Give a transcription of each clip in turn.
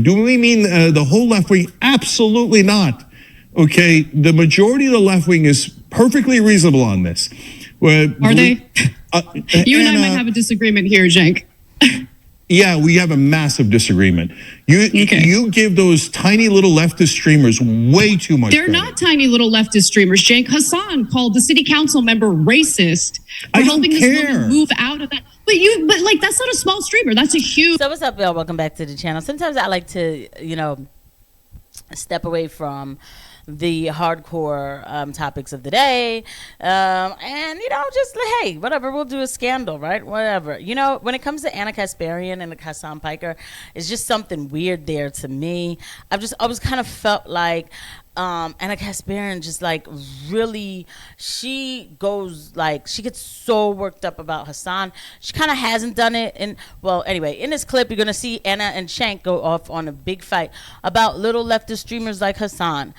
Do we mean the whole left wing? Absolutely not. Okay, the majority of the left wing is perfectly reasonable on this. Are they? You and I might have a disagreement here, Cenk. Yeah, we have a massive disagreement. You give those tiny little leftist streamers way too much. They're not tiny little leftist streamers, Cenk. Hasan called the city council member racist for helping this woman move out of that. But like that's not a small streamer. That's a huge. So what's up, y'all? Welcome back to the channel. Sometimes I like to, step away from the hardcore topics of the day, and just hey, whatever, we'll do a scandal, right? Whatever. When it comes to Anna Kasparian and the Hasan Piker, it's just something weird there to me. I was kind of felt like Anna Kasparian just like really, she gets so worked up about Hasan. She kind of hasn't done it. And well, anyway, in this clip, you're going to see Anna and Cenk go off on a big fight about little leftist streamers like Hasan.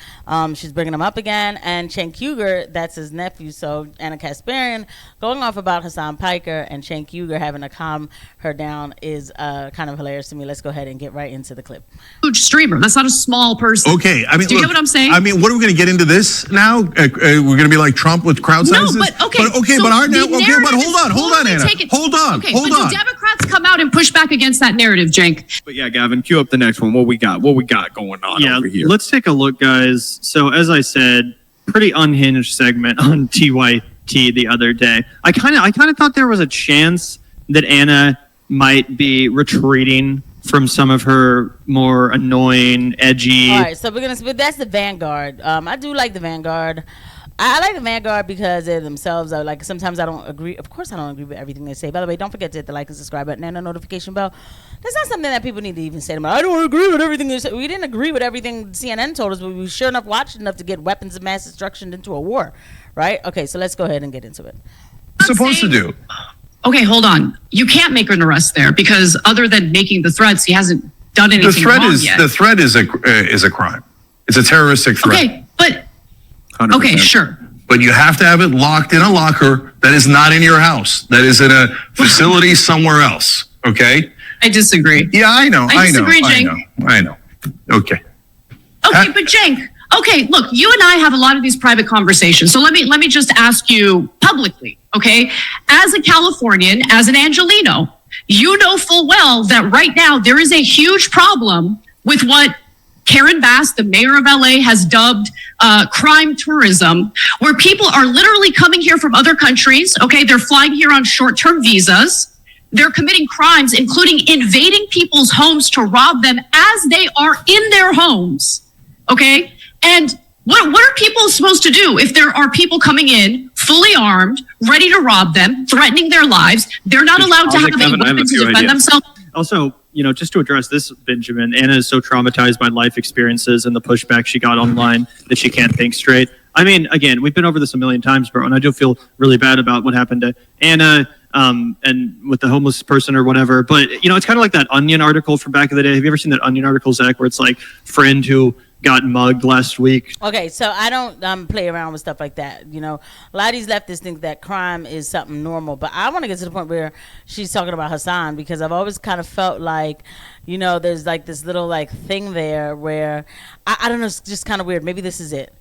She's bringing him up again. And Cenk Uygur, that's his nephew. So Anna Kasparian going off about Hasan Piker and Cenk Uygur having to calm her down is kind of hilarious to me. Let's go ahead and get right into the clip. Huge streamer. That's not a small person. Okay. I mean, do you get what I'm saying? I mean, what are we going to get into this now? We're going to be like Trump with crowd sizes? No, but hold on, Anna. Hold on. The Democrats come out and push back against that narrative, Cenk. But yeah, Gavin, cue up the next one. What we got going on over here? Let's take a look, guys. So as I said, pretty unhinged segment on TYT the other day. I kind of thought there was a chance that Anna might be retreating from some of her more annoying, edgy. All right, so that's the Vanguard. I do like the Vanguard. I like the Vanguard because they themselves are like, sometimes I don't agree. Of course, I don't agree with everything they say. By the way, don't forget to hit the like and subscribe button and the notification bell. That's not something that people need to even say to me. I don't agree with everything they say. We didn't agree with everything CNN told us, but we were sure enough watched enough to get weapons of mass destruction into a war, right? Okay, so let's go ahead and get into it. What's supposed to do? Okay, hold on. You can't make an arrest there because other than making the threats, he hasn't done anything wrong yet. The threat is a crime. It's a terroristic threat. Okay, but 100%. Okay, sure. But you have to have it locked in a locker that is not in your house. That is in a facility somewhere else. Okay? I disagree. Yeah, I know. I disagree, Cenk. I know. Okay. Okay, but Cenk, okay, look, you and I have a lot of these private conversations. So let me just ask you publicly, okay? As a Californian, as an Angelino, you know full well that right now there is a huge problem with what Karen Bass, the mayor of LA, has dubbed crime tourism, where people are literally coming here from other countries, okay? They're flying here on short-term visas. They're committing crimes, including invading people's homes to rob them as they are in their homes, okay? And what are people supposed to do if there are people coming in fully armed, ready to rob them, threatening their lives? They're not allowed to have a weapon to defend themselves. Also, just to address this, Benjamin, Anna is so traumatized by life experiences and the pushback she got online that she can't think straight. I mean, again, we've been over this a million times, bro, and I do feel really bad about what happened to Anna and with the homeless person or whatever. But, it's kind of like that Onion article from back in the day. Have you ever seen that Onion article, Zach, where it's like friend who got mugged last week? Okay, so I don't play around with stuff like that. A lot of these leftists think that crime is something normal, but I want to get to the point where she's talking about Hasan, because I've always kind of felt like, there's like this little like thing there where I don't know, it's just kind of weird. Maybe this is it.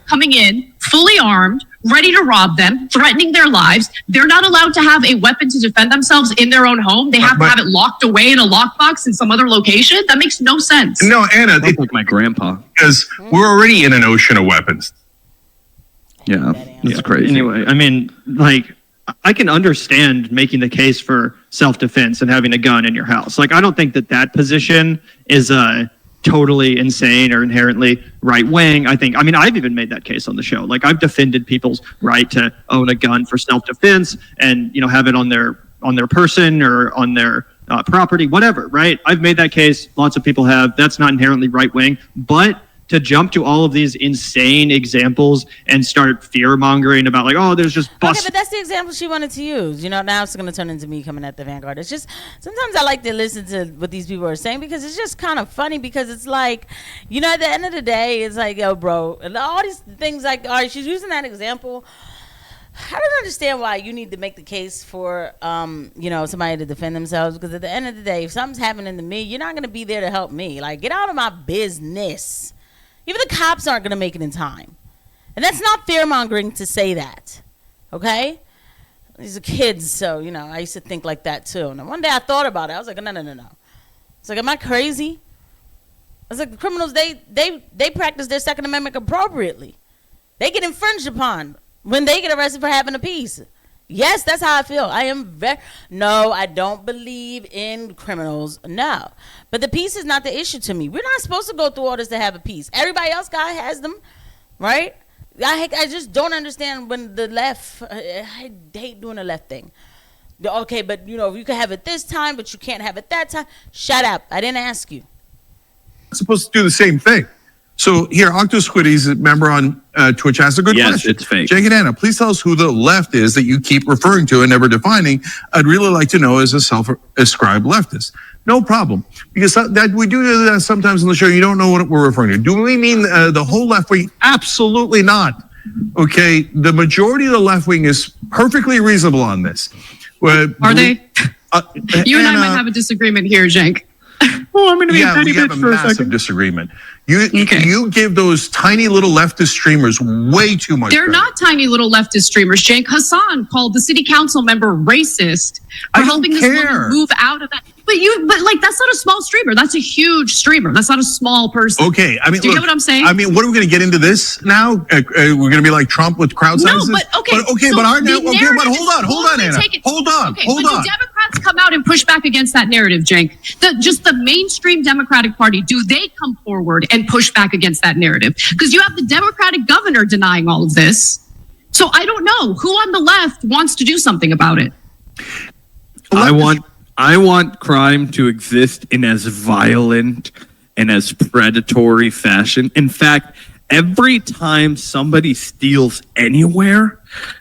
Coming in fully armed, ready to rob them, threatening their lives. They're not allowed to have a weapon to defend themselves in their own home. They have to have it locked away in a lockbox in some other location. That makes no sense. No, Anna, Sounds like my grandpa. Because we're already in an ocean of weapons. Yeah, it's crazy. Anyway, I mean, like, I can understand making the case for self-defense and having a gun in your house. Like, I don't think that position is totally insane or inherently right-wing. I've even made that case on the show. Like, I've defended people's right to own a gun for self-defense and, have it on their person or on their property, whatever, right? I've made that case. Lots of people have. That's not inherently right-wing. But to jump to all of these insane examples and start fear-mongering about, like, oh, there's just Okay, but that's the example she wanted to use. Now it's going to turn into me coming at the Vanguard. It's just, sometimes I like to listen to what these people are saying, because it's just kind of funny, because it's like, at the end of the day, it's like, yo, bro, and all these things, like, all right, she's using that example I don't understand why you need to make the case for, somebody to defend themselves. Because at the end of the day, if something's happening to me, you're not going to be there to help me. Like, get out of my business. Even the cops aren't going to make it in time. And that's not fear-mongering to say that. Okay? These are kids, so, I used to think like that, too. And one day I thought about it. I was like, no. It's like, am I crazy? I was like, the criminals, they practice their Second Amendment appropriately. They get infringed upon when they get arrested for having a peace. Yes, that's how I feel. No, I don't believe in criminals. No. But the peace is not the issue to me. We're not supposed to go through all this to have a peace. Everybody else, God has them, right? I just don't understand when the left, I hate doing the left thing. Okay, but you can have it this time, but you can't have it that time. Shut up. I didn't ask you. Supposed to do the same thing. So here, Octosquiddy's a member on Twitch asked a good question. Yes, it's fake. Jake and Anna, please tell us who the left is that you keep referring to and never defining. I'd really like to know as a self-ascribed leftist. No problem. Because that we do that sometimes on the show. You don't know what we're referring to. Do we mean the whole left wing? Absolutely not. Okay, the majority of the left wing is perfectly reasonable on this. Are they? You and I might have a disagreement here, Cenk. Well, I'm going to be we have a massive disagreement. You give those tiny little leftist streamers way too much They're credit. not tiny little leftist streamers, Cenk. Hasan called the city council member racist for helping this woman move out of that. But that's not a small streamer. That's a huge streamer. That's not a small person. Okay, I mean, do you get what I'm saying? I mean, what are we going to get into this now? We're going to be like Trump with crowd sizes. No, but okay, but hold on, Anna. Hold on. Do Democrats come out and push back against that narrative, Cenk? Just the mainstream Democratic Party, do they come forward and push back against that narrative? Because you have the Democratic governor denying all of this. So I don't know who on the left wants to do something about it. I want crime to exist in as violent and as predatory fashion. In fact, every time somebody steals anywhere,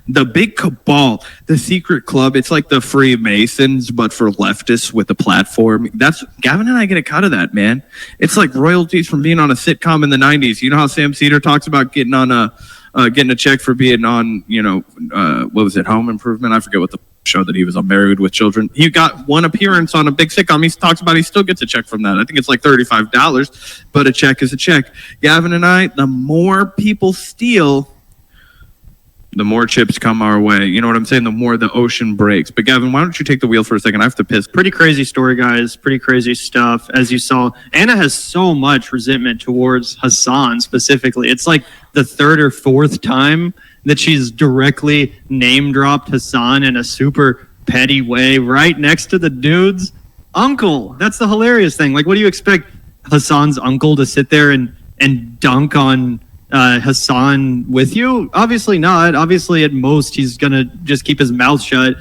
the big cabal, the secret club, it's like the Freemasons, but for leftists with a platform. That's Gavin and I get a cut of that, man. It's like royalties from being on a sitcom in the 90s. You know how Sam Cedar talks about getting a check for being on, what was it, Home Improvement? I forget what the show that he was on, Married with Children. He got one appearance on a big sitcom. He talks about he still gets a check from that. I think it's like $35, but a check is a check. Gavin and I, the more people steal, the more chips come our way. You know what I'm saying? The more the ocean breaks. But Gavin, why don't you take the wheel for a second? I have to piss. Pretty crazy story, guys. Pretty crazy stuff. As you saw, Anna has so much resentment towards Hasan specifically. It's like the third or fourth time that she's directly name-dropped Hasan in a super petty way right next to the dude's uncle. That's the hilarious thing. Like, what do you expect Hasan's uncle to sit there and dunk on Hasan with you? Obviously not. Obviously, at most, he's going to just keep his mouth shut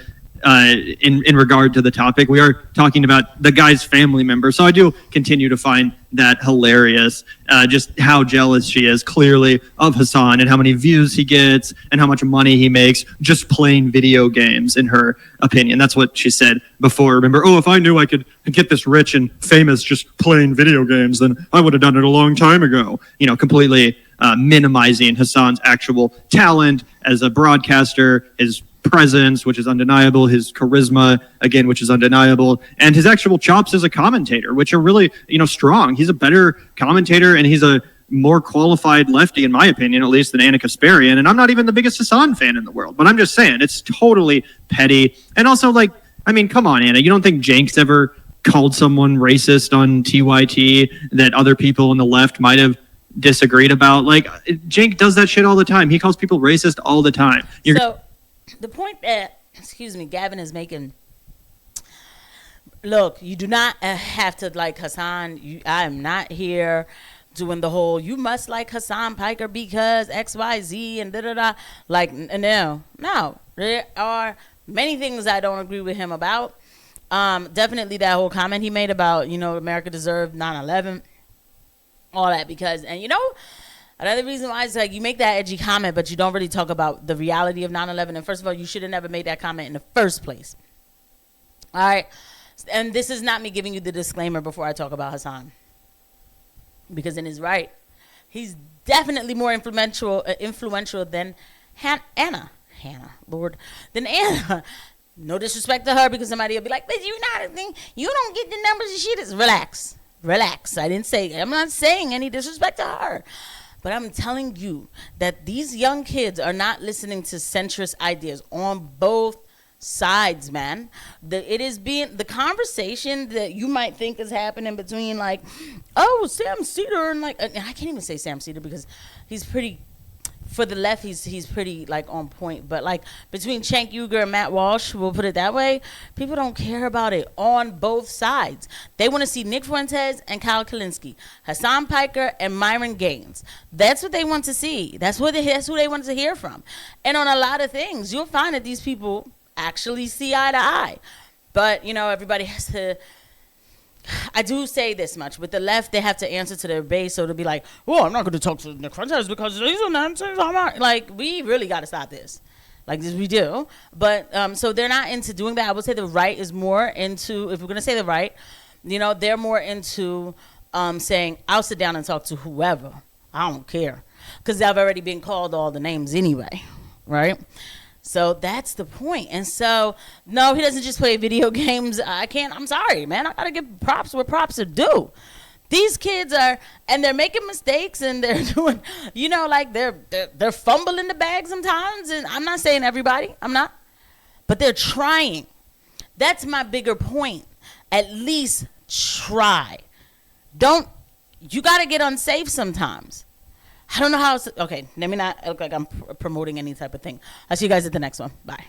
in regard to the topic. We are talking about the guy's family member. So I do continue to find that hilarious, just how jealous she is clearly of Hasan and how many views he gets and how much money he makes just playing video games, in her opinion. That's what she said before. Remember, if I knew I could get this rich and famous just playing video games, then I would have done it a long time ago. Completely minimizing Hasan's actual talent as a broadcaster, his presence, which is undeniable, his charisma, again, which is undeniable, and his actual chops as a commentator, which are really, strong. He's a better commentator, and he's a more qualified lefty, in my opinion, at least, than Anna Kasparian. And I'm not even the biggest Hasan fan in the world, but I'm just saying, it's totally petty. And also, come on, Anna, you don't think Cenk's ever called someone racist on TYT that other people on the left might have disagreed about? Cenk does that shit all the time. He calls people racist all the time. So the point that, Gavin is making, look, you do not have to like Hasan. I am not here doing the whole, you must like Hasan Piker because XYZ and da-da-da. No. There are many things I don't agree with him about. Definitely that whole comment he made about, America deserved 9/11. All that because, another reason why is you make that edgy comment, but you don't really talk about the reality of 9/11. And first of all, you should have never made that comment in the first place. All right. And this is not me giving you the disclaimer before I talk about Hasan. Because in his right, he's definitely more influential than Anna. Hannah, Lord. Then Anna, no disrespect to her because somebody will be like, but you not a thing. You don't get the numbers and shit. Relax. Relax. I'm not saying any disrespect to her. But I'm telling you that these young kids are not listening to centrist ideas on both sides, man. The conversation that you might think is happening between like, oh, Sam Cedar and like, I can't even say Sam Cedar because he's pretty, for the left, he's pretty like on point. But like between Cenk Uygur and Matt Walsh, we'll put it that way, people don't care about it on both sides. They want to see Nick Fuentes and Kyle Kalinske, Hasan Piker and Myron Gaines. That's what they want to see. That's who they want to hear from. And on a lot of things, you'll find that these people actually see eye to eye. But, you know, everybody has to, I do say this much, with the left, they have to answer to their base, so to be like, oh, I'm not going to talk to the Fuentes because these are nonsense. Like, we really got to stop this. Like, this we do. But, so they're not into doing that. I would say the right is more into, if we're going to say the right, you know, they're more into saying, I'll sit down and talk to whoever. I don't care. Because I've already been called all the names anyway, right? So that's the point. And so, no, he doesn't just play video games. I'm sorry, man. I got to give props where props are due. These kids are, and they're making mistakes and they're doing, you know, like they're fumbling the bag sometimes. And I'm not saying everybody, I'm not, but they're trying. That's my bigger point. At least try. You got to get unsafe sometimes. I don't know how else. Okay, let me not look like I'm promoting any type of thing. I'll see you guys at the next one. Bye.